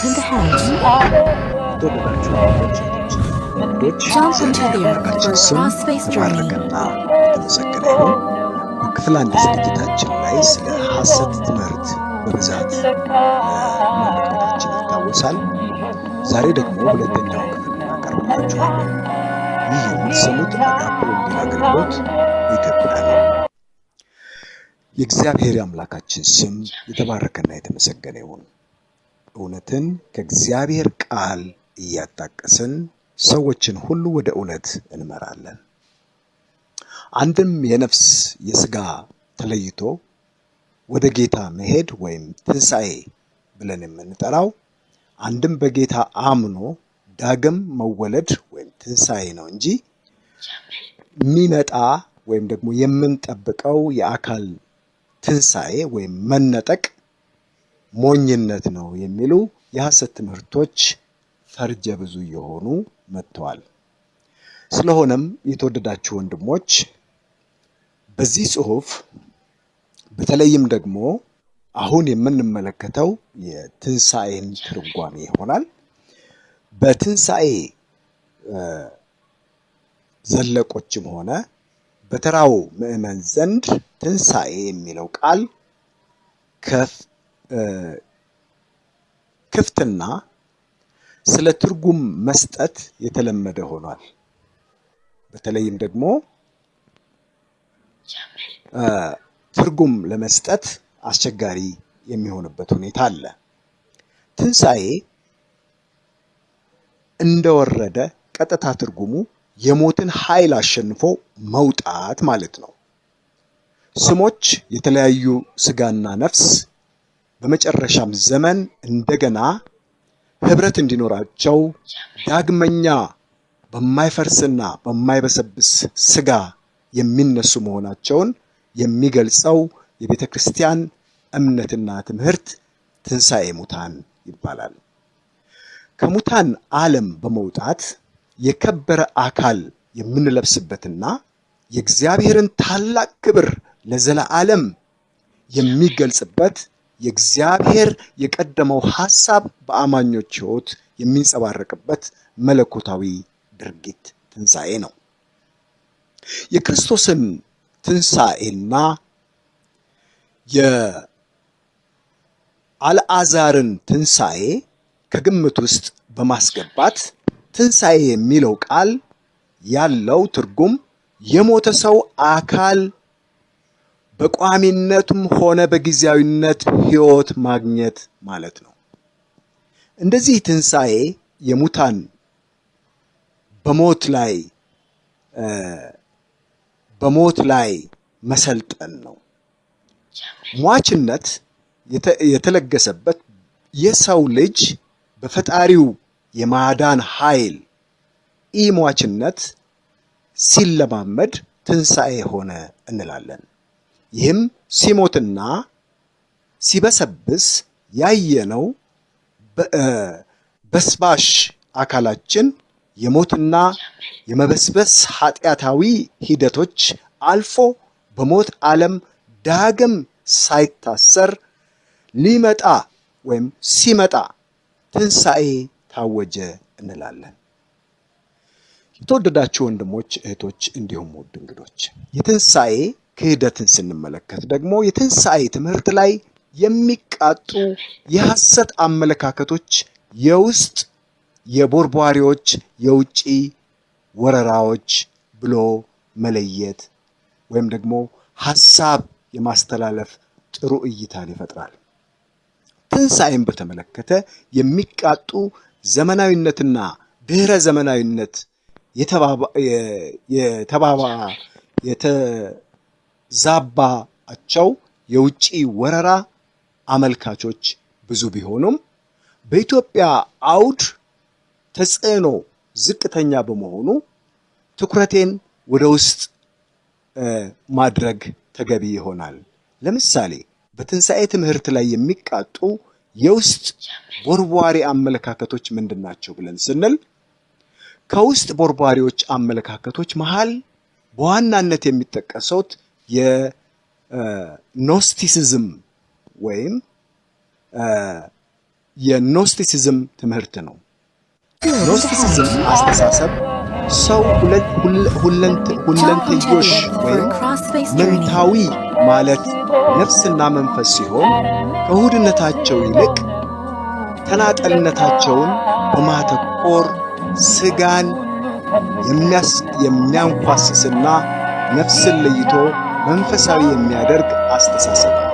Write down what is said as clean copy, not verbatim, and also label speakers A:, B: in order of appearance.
A: Give him the hand.
B: የተወደዳችሁ ወንዶች
A: Jump into the earth for a
B: ስም
A: cross-space journey.
B: የተባረከና የተመሰገነ ይሁን። በክፍል አንድ ዝግጅታችን ላይ ስለ ሐሰት ትምህርት በብዛት መመልከታችን ይታወሳል። ዛሬ ደግሞ ሁለተኛው ክፍል እናቀርብላችኋለን። ይህ የምትሰሙት አጋፔ ወንጌል አገልግሎት በኢትዮጵያ ነው። የእግዚአብሔር አምላካችን ስም የተባረከና የተመሰገነ ይሁን። እውነትን ከእግዚአብሔር ቃል እያጣቀስን ሰዎችን ሁሉ ወደ እውነት እንመራለን። አንድም የነፍስ የሥጋ ተለይቶ ወደ ጌታ መሄድ ወይም ትንሣኤ ብለን የምንጠራው አንድም በጌታ አምኖ ዳግም መወለድ ወይም ትንሣኤ ነው እንጂ የሚመጣ ወይም ደግሞ የምንጠብቀው የአካል ትንሣኤ ወይም መነጠቅ ሞኝነት ነው የሚሉ የሐሰት ትምህርቶች ፈርጀ ብዙ የሆኑ መጥተዋል። ስለሆነም የተወደዳችሁ ወንድሞች በዚህ ጽሑፍ በተለይም ደግሞ አሁን የምንመለከተው የትንሣኤን ትርጓሜ ይሆናል። በትንሣኤ ዘለቆችም ሆነ በተራው ምዕመን ዘንድ ትንሣኤ የሚለው ቃል ክፍትና ስለ ትርጉም መስጠት የተለመደ ሆኗል። በተለይም ደግሞ ትርጉም ለመስጠት አስቸጋሪ የሚሆንበት ሁኔታ አለ። ትንሣኤ እንደወረደ ቀጥታ ትርጉሙ የሞትን ኃይል አሸንፎ መውጣት ማለት ነው። ስሞች የተለያዩ ሥጋና ነፍስ በመጨረሻም ዘመን እንደገና ኅብረት እንዲኖራቸው ዳግመኛ በማይፈርስና በማይበሰብስ ሥጋ የሚነሱ መሆናቸውን የሚገልጸው የቤተ ክርስቲያን እምነትና ትምህርት ትንሣኤ ሙታን ይባላል። ከሙታን ዓለም በመውጣት የከበረ አካል የምንለብስበትና የእግዚአብሔርን ታላቅ ክብር ለዘላለም የሚገልጽበት የእግዚአብሔር የቀደመው ሐሳብ በአማኞች ሕይወት የሚንጸባረቅበት መለኮታዊ ድርጊት ትንሣኤ ነው። የክርስቶስን ትንሣኤና የአልዓዛርን ትንሣኤ ከግምት ውስጥ በማስገባት ትንሣኤ የሚለው ቃል ያለው ትርጉም የሞተ ሰው አካል በቋሚነቱም ሆነ በጊዜያዊነት ሕይወት ማግኘት ማለት ነው። እንደዚህ ትንሣኤ የሙታን በሞት ላይ መሰልጠን ነው። ሟችነት የተለገሰበት የሰው ልጅ በፈጣሪው የማዳን ኃይል ኢሟችነት ሲለማመድ ትንሣኤ ሆነ እንላለን። ይህም ሲሞትና ሲበሰብስ ያየነው በስባሽ አካላችን የሞትና የመበስበስ ኃጢአታዊ ሂደቶች አልፎ በሞት ዓለም ዳግም ሳይታሰር ሊመጣ ወይም ሲመጣ ትንሣኤ ታወጀ እንላለን። የተወደዳችሁ ወንድሞች፣ እህቶች እንዲሁም ውድ እንግዶች የትንሣኤ ክህደትን ስንመለከት ደግሞ የትንሣኤ ትምህርት ላይ የሚቃጡ የሐሰት አመለካከቶች የውስጥ የቦርቧሪዎች የውጪ ወረራዎች ብሎ መለየት ወይም ደግሞ ሐሳብ የማስተላለፍ ጥሩ እይታን ይፈጥራል። ትንሣኤን በተመለከተ የሚቃጡ ዘመናዊነትና ድህረ ዘመናዊነት የተዛባቸው የውጪ ወረራ አመልካቾች ብዙ ቢሆኑም በኢትዮጵያ አውድ ተጽዕኖ ዝቅተኛ በመሆኑ ትኩረቴን ወደ ውስጥ ማድረግ ተገቢ ይሆናል። ለምሳሌ በትንሣኤ ትምህርት ላይ የሚቃጡ የውስጥ ቦርቧሪ አመለካከቶች ምንድናቸው ብለን ስንል ከውስጥ ቦርቧሪዎች አመለካከቶች መሃል በዋናነት የሚጠቀሱት የኖስቲሲዝም ወይም የኖስቲሲዝም ትምህርት ነው። ኖስቲሲዝም አስተሳሰብ ሰው ሁለንተዮሽ ወይም መንታዊ ማለት ነፍስና መንፈስ ሲሆን ከእሁድነታቸው ይልቅ ተናጠልነታቸውን በማተኮር ስጋን የሚያንኳስስና ነፍስን ለይቶ መንፈሳዊ የሚያደርግ አስተሳሰብ ነው።